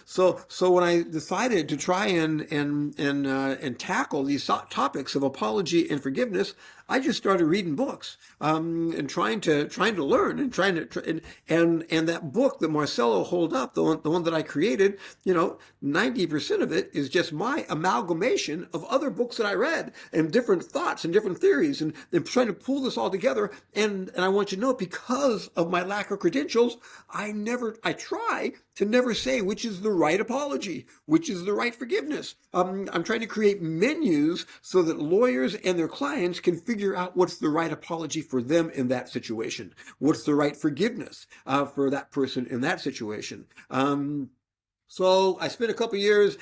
So when I decided to try and tackle these topics of apology and forgiveness, I just started reading books, and trying to learn and and that book that Marcelo hold up, the one that I created, 90% of it is just my amalgamation of other books that I read and different thoughts and different theories, and trying to pull this all together. And I want you to know, because of my lack of credentials, I try to never say which is the right apology, which is the right forgiveness. I'm trying to create menus so that lawyers and their clients can figure out what's the right apology for them in that situation. What's the right forgiveness for that person in that situation. So I spent a couple of years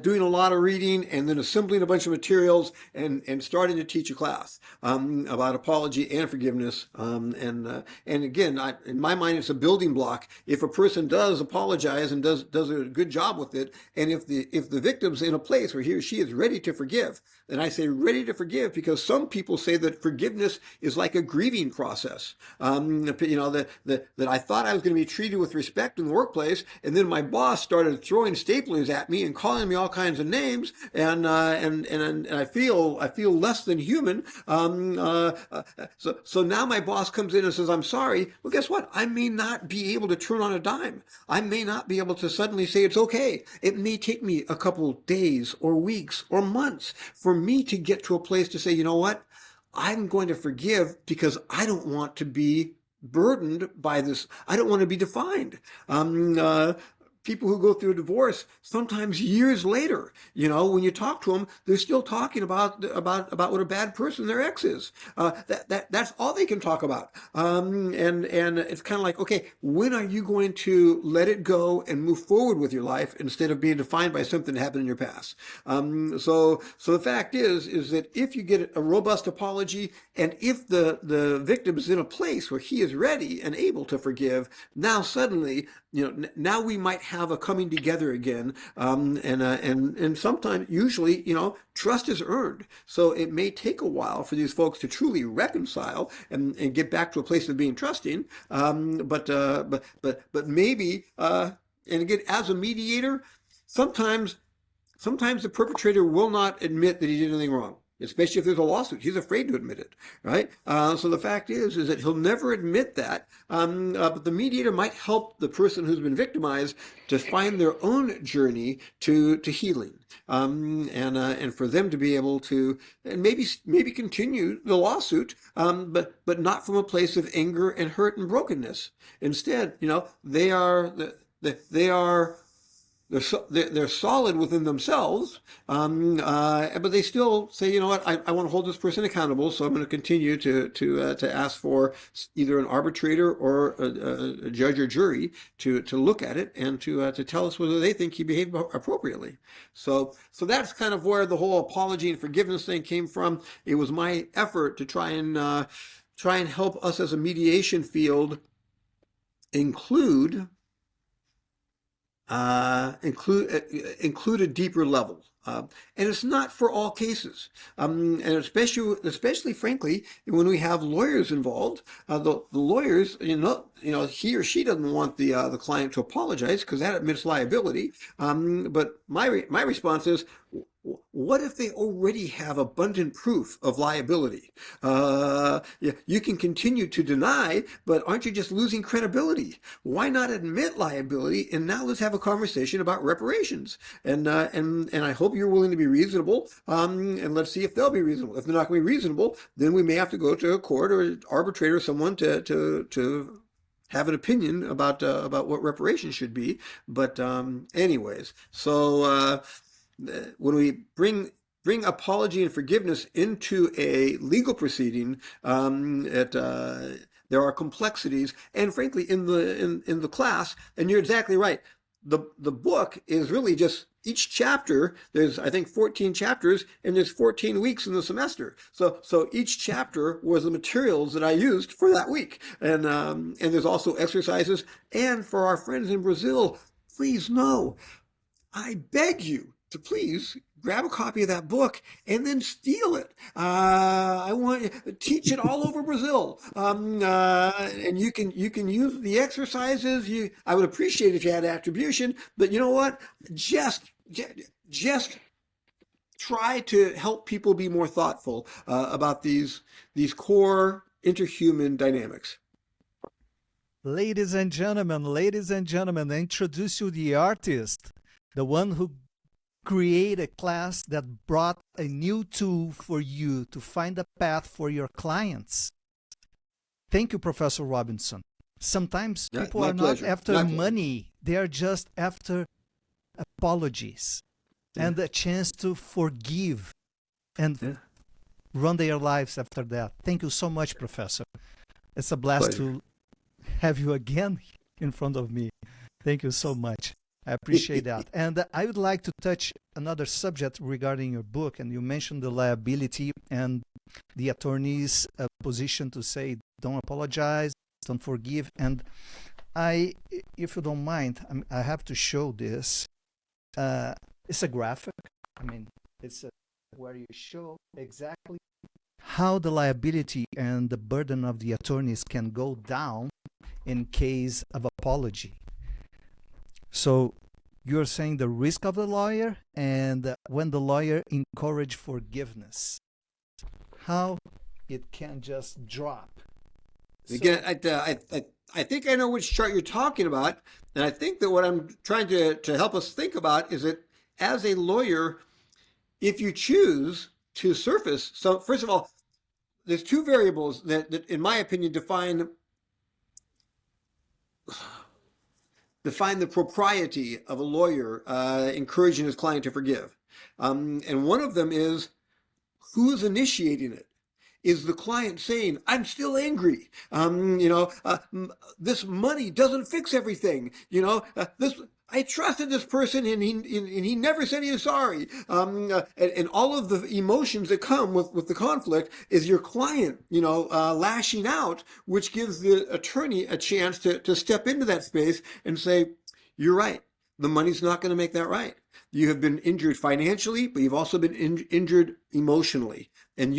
doing a lot of reading, and then assembling a bunch of materials and starting to teach a class about apology and forgiveness. And again, in my mind, it's a building block. If a person does apologize and does a good job with it, and if the victim's in a place where he or she is ready to forgive, and I say ready to forgive because some people say that forgiveness is like a grieving process. That I thought I was going to be treated with respect in the workplace, and then my boss started throwing staplers at me and calling me all kinds of names, and I feel less than human. So now my boss comes in and says, I'm sorry. Well, guess what? I may not be able to turn on a dime. I may not be able to suddenly say it's okay. It may take me a couple days or weeks or months for me to get to a place to say, you know what? I'm going to forgive because I don't want to be burdened by this. I don't want to be defined. People who go through a divorce, sometimes years later, when you talk to them, they're still talking about what a bad person their ex is. That's all they can talk about. And it's kind of like, okay, when are you going to let it go and move forward with your life instead of being defined by something that happened in your past? So the fact is that if you get a robust apology, and if the victim is in a place where he is ready and able to forgive, now suddenly, now we might have a coming together again, and sometimes, usually, trust is earned. So it may take a while for these folks to truly reconcile and get back to a place of being trusting. But maybe, and again, as a mediator, sometimes the perpetrator will not admit that he did anything wrong. Especially if there's a lawsuit. He's afraid to admit it, right? So the fact is that he'll never admit that. But the mediator might help the person who's been victimized to find their own journey to healing, and for them to be able to, and maybe continue the lawsuit, but not from a place of anger and hurt and brokenness. Instead, they are they're solid within themselves, but they still say, you know what, I want to hold this person accountable, so I'm going to continue to ask for either an arbitrator or a judge or jury to look at it and to tell us whether they think he behaved appropriately. So that's kind of where the whole apology and forgiveness thing came from. It was my effort to try and help us as a mediation field include a deeper level. And it's not for all cases. And especially frankly, when we have lawyers involved, the lawyers, he or she doesn't want the client to apologize because that admits liability. But my response is, what if they already have abundant proof of liability? You can continue to deny, but aren't you just losing credibility? Why not admit liability? And now let's have a conversation about reparations. And I hope you're willing to be reasonable. And let's see if they'll be reasonable. If they're not going to be reasonable, then we may have to go to a court or an arbitrator or someone to have an opinion about what reparations should be. But anyways, so when we bring apology and forgiveness into a legal proceeding, there are complexities, and frankly, in the class, and you're exactly right. The book is really just each chapter. There's, I think, 14 chapters, and there's 14 weeks in the semester. So each chapter was the materials that I used for that week, and there's also exercises. And for our friends in Brazil, please know, I beg you to please grab a copy of that book and then steal it. I want you to teach it all over Brazil. And you can use the exercises. I would appreciate if you had attribution, but you know what? Just try to help people be more thoughtful about these core interhuman dynamics. Ladies and gentlemen, I introduce you the artist, the one who create a class that brought a new tool for you to find a path for your clients. Thank you, Professor Robinson. Sometimes people are not after money, they are just after apologies and a chance to forgive and run their lives after that. Thank you so much, Professor. It's a blast to have you again in front of me. Thank you so much. I appreciate that. And I would like to touch another subject regarding your book. And you mentioned the liability and the attorney's position to say, don't apologize, don't forgive. And if you don't mind, I have to show this. It's a graphic. It's where you show exactly how the liability and the burden of the attorneys can go down in case of apology. So you're saying the risk of the lawyer and when the lawyer encourage forgiveness, how it can just drop. Again, I think I know which chart you're talking about, and I think that what I'm trying to help us think about is that as a lawyer, if you choose to surface, so first of all, there's two variables that in my opinion define the propriety of a lawyer encouraging his client to forgive. And one of them is, who is initiating it? Is the client saying, I'm still angry? This money doesn't fix everything. I trusted this person and he never said he was sorry. And all of the emotions that come with the conflict is your client, lashing out, which gives the attorney a chance to step into that space and say, you're right. The money's not going to make that right. You have been injured financially, but you've also been injured emotionally. And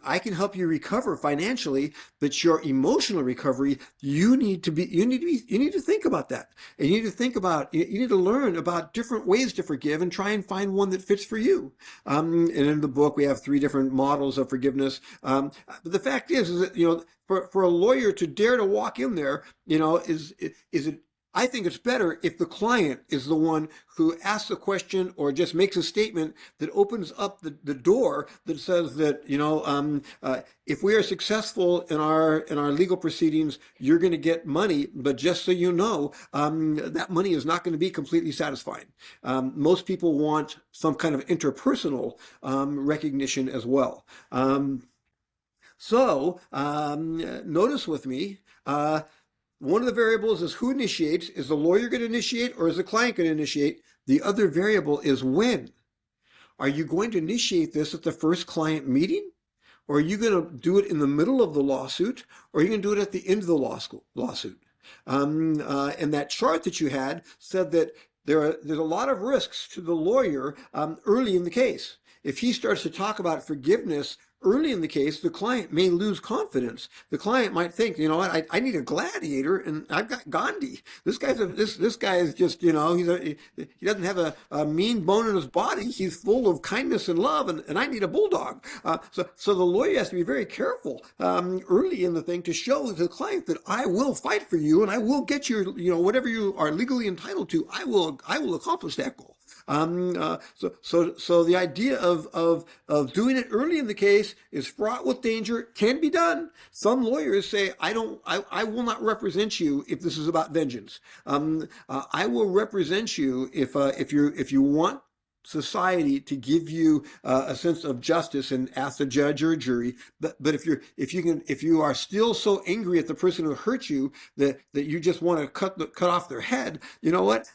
I can help you recover financially, but your emotional recovery, you need to think about that. And you need to learn about different ways to forgive and try and find one that fits for you. And in the book, we have 3 different models of forgiveness. But the fact is that, for a lawyer to dare to walk in there, is it I think it's better if the client is the one who asks a question or just makes a statement that opens up the door that says that, if we are successful in our legal proceedings, you're going to get money, but just so you know, that money is not going to be completely satisfying. Most people want some kind of interpersonal recognition as well. So notice with me, one of the variables is who initiates. Is the lawyer going to initiate or is the client going to initiate? The other variable is when. Are you going to initiate this at the first client meeting? Or are you going to do it in the middle of the lawsuit? Or are you going to do it at the end of the lawsuit? And that chart that you had said that there's a lot of risks to the lawyer early in the case. If he starts to talk about forgiveness early in the case, the client may lose confidence. The client might think, you know what, I need a gladiator, and I've got Gandhi. This guy is just, he doesn't have a mean bone in his body. He's full of kindness and love, and I need a bulldog. So the lawyer has to be very careful early in the thing to show the client that I will fight for you, and I will get your, whatever you are legally entitled to. I will accomplish that goal. So the idea of doing it early in the case is fraught with danger. Can be done. Some lawyers say, I will not represent you if this is about vengeance. I will represent you if you want society to give you a sense of justice and ask the judge or a jury. But if you are still so angry at the person who hurt you that you just want to cut off their head, you know what?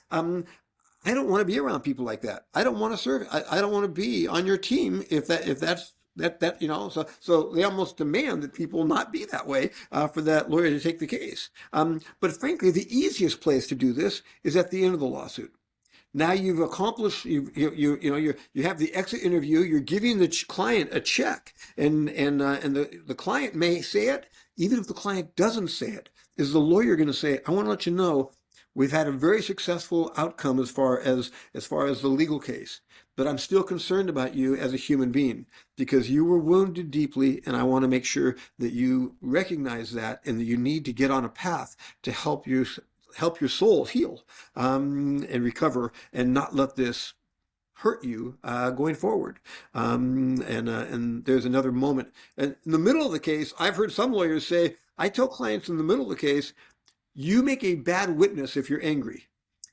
I don't want to be around people like that. I don't want to serve. I don't want to be on your team if that's. So they almost demand that people not be that way for that lawyer to take the case. But frankly, the easiest place to do this is at the end of the lawsuit. Now you've accomplished. You have the exit interview. You're giving the client a check, and the client may say it. Even if the client doesn't say it, is the lawyer going to say, "I want to let you know, we've had a very successful outcome as far as the legal case, but I'm still concerned about you as a human being because you were wounded deeply, and I want to make sure that you recognize that and that you need to get on a path to help your soul heal and recover and not let this hurt you going forward." And there's another moment. And in the middle of the case, I've heard some lawyers say, I tell clients in the middle of the case, you make a bad witness if you're angry.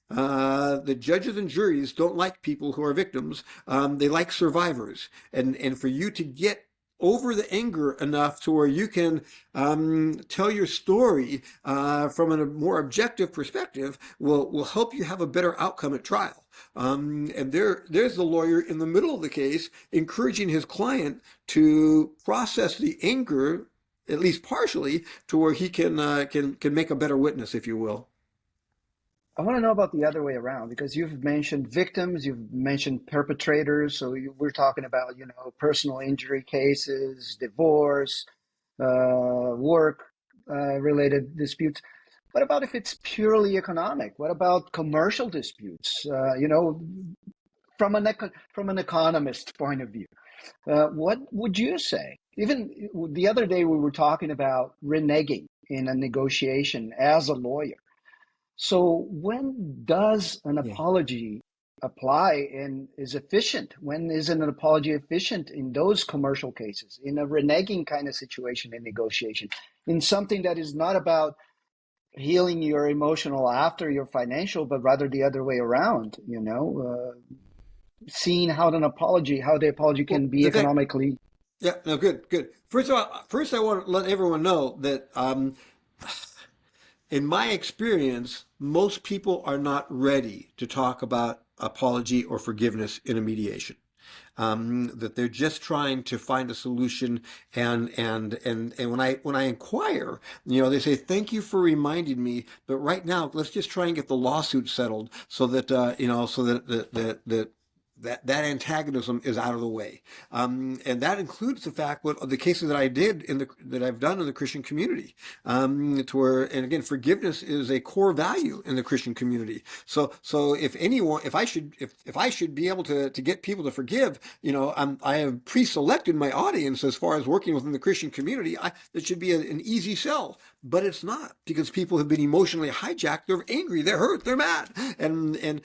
The judges and juries don't like people who are victims. They like survivors. And for you to get over the anger enough to where you can tell your story from a more objective perspective will help you have a better outcome at trial. And there's the lawyer in the middle of the case encouraging his client to process the anger, at least partially, to where he can make a better witness, if you will. I want to know about the other way around, because you've mentioned victims, you've mentioned perpetrators. So we're talking about, personal injury cases, divorce, work related disputes. What about if it's purely economic? What about commercial disputes? From an economist point of view, what would you say? Even the other day, we were talking about reneging in a negotiation as a lawyer. So when does an apology apply and is efficient? When is an apology efficient in those commercial cases, in a reneging kind of situation in negotiation, in something that is not about healing your emotional after your financial, but rather the other way around, seeing how the apology can be economically. Yeah, no, good. First I want to let everyone know that in my experience, most people are not ready to talk about apology or forgiveness in a mediation. That they're just trying to find a solution, and when I inquire, they say, thank you for reminding me, but right now let's just try and get the lawsuit settled so that that antagonism is out of the way, and that includes the fact what the cases that I've done in the Christian community, to where, and again, forgiveness is a core value in the Christian community. So if I should be able to get people to forgive, I have pre-selected my audience as far as working within the Christian community. It should be an easy sell, but it's not, because people have been emotionally hijacked. They're angry, they're hurt, they're mad, and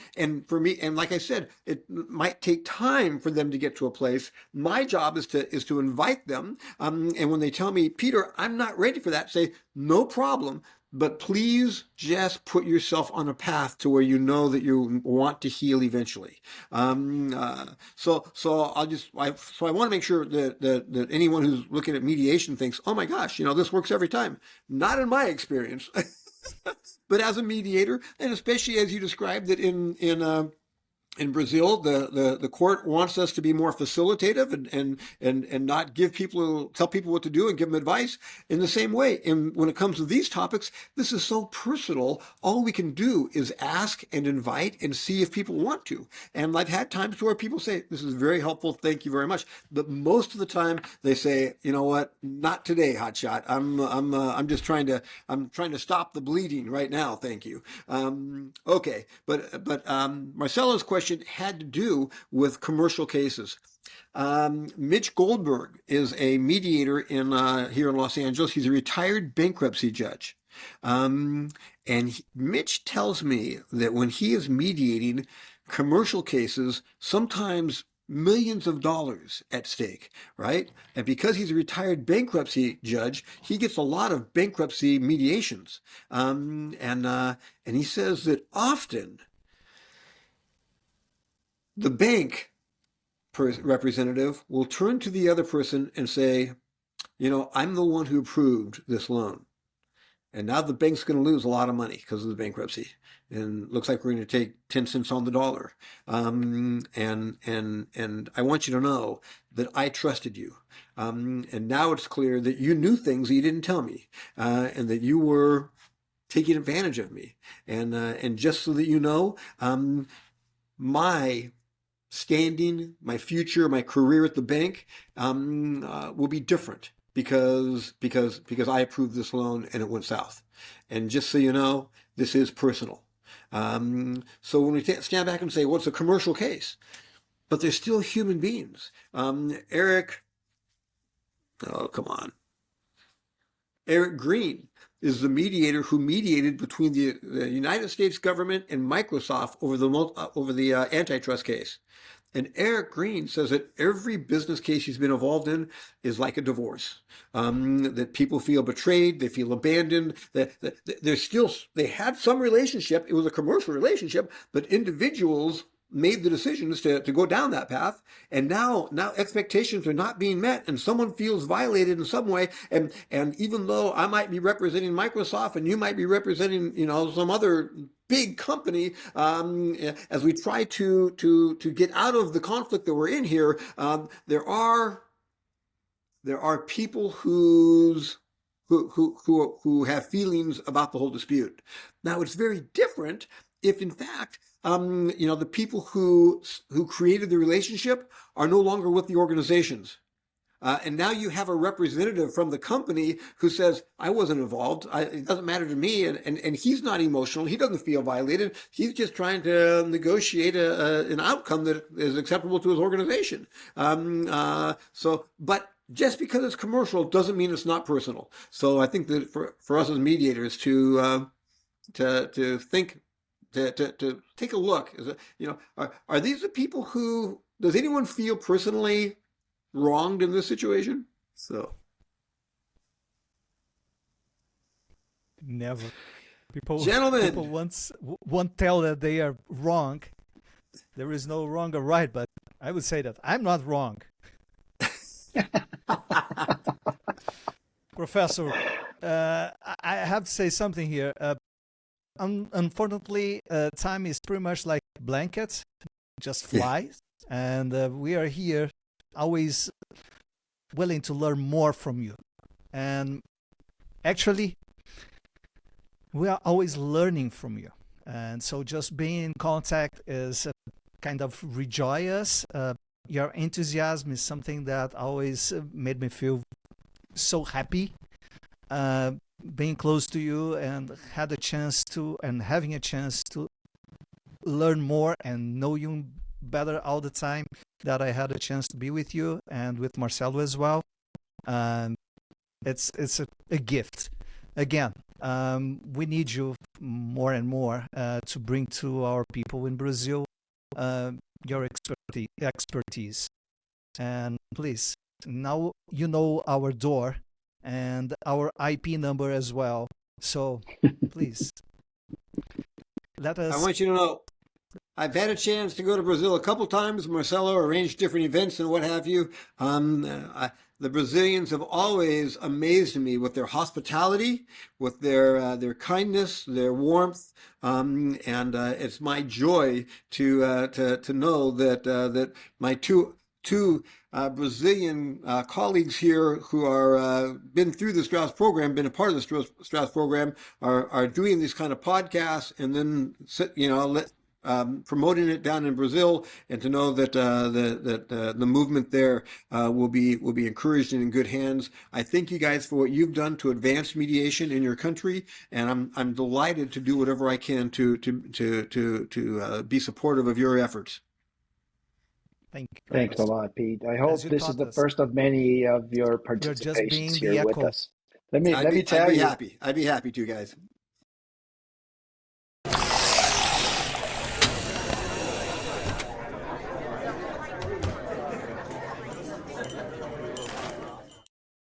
for me, and like I said, it might take time for them to get to a place. My job is to invite them, and when they tell me, Peter, I'm not ready for that, say, no problem, but please just put yourself on a path to where you know that you want to heal eventually. So I want to make sure that anyone who's looking at mediation thinks, oh my gosh, this works every time. Not in my experience. But as a mediator, and especially as you described it in Brazil, the court wants us to be more facilitative and not tell people what to do and give them advice in the same way. And when it comes to these topics, this is so personal. All we can do is ask and invite and see if people want to. And I've had times where people say, this is very helpful, thank you very much. But most of the time they say, you know what, not today, hotshot. I'm just trying to stop the bleeding right now, thank you. Okay, but Marcelo's question had to do with commercial cases. Mitch Goldberg is a mediator here in Los Angeles. He's a retired bankruptcy judge. Mitch tells me that when he is mediating commercial cases, sometimes millions of dollars at stake, right? And because he's a retired bankruptcy judge, he gets a lot of bankruptcy mediations. And he says that often the bank representative will turn to the other person and say, I'm the one who approved this loan. And now the bank's going to lose a lot of money because of the bankruptcy. And it looks like we're going to take 10 cents on the dollar. And I want you to know that I trusted you. And now it's clear that you knew things that you didn't tell me, and that you were taking advantage of me. And just so that you know, my standing, my future, my career at the bank will be different because I approved this loan and it went south. And just so you know, this is personal. So when we stand back and say, well, it's a commercial case, but they're still human beings. Eric Green is the mediator who mediated between the United States government and Microsoft over the antitrust case. And Eric Green says that every business case he's been involved in is like a divorce. That people feel betrayed, they feel abandoned. That they had some relationship. It was a commercial relationship, but individuals made the decisions to go down that path, and now expectations are not being met, and someone feels violated in some way, and even though I might be representing Microsoft and you might be representing some other big company, as we try to get out of the conflict that we're in here, there are people who have feelings about the whole dispute. Now it's very different if in fact the people who created the relationship are no longer with the organizations. And now you have a representative from the company who says, I wasn't involved. It doesn't matter to me. And he's not emotional. He doesn't feel violated. He's just trying to negotiate an outcome that is acceptable to his organization. But just because it's commercial doesn't mean it's not personal. So I think that for us as mediators to think, to take a look, are these the people who, does anyone feel personally wronged in this situation? So never. Gentlemen, people won't tell that they are wrong. There is no wrong or right, but I would say that I'm not wrong. Professor, I have to say something here. Unfortunately, time is pretty much like a blanket, just flies. And we are here always willing to learn more from you. And actually, we are always learning from you. And so just being in contact is kind of rejoice us. Your enthusiasm is something that always made me feel so happy. Being close to you and having a chance to learn more and know you better all the time that I had a chance to be with you and with Marcelo as well. It's a gift. Again, we need you more and more to bring to our people in Brazil your expertise. And please, now you know our door and our IP number as well. So please, let us. I want you to know, I've had a chance to go to Brazil a couple times. Marcelo arranged different events and what have you. The Brazilians have always amazed me with their hospitality, with their kindness, their warmth, and it's my joy to know that my two Brazilian colleagues here who are been through the Straus program, been a part of the Straus program, are doing these kind of podcasts and then promoting it down in Brazil, and to know that the movement there will be encouraged and in good hands. I thank you guys for what you've done to advance mediation in your country, and I'm delighted to do whatever I can to be supportive of your efforts. Thanks a lot, Pete. I hope this is the first of many of your participations here with us. Let me tell you. I'd be happy to, guys.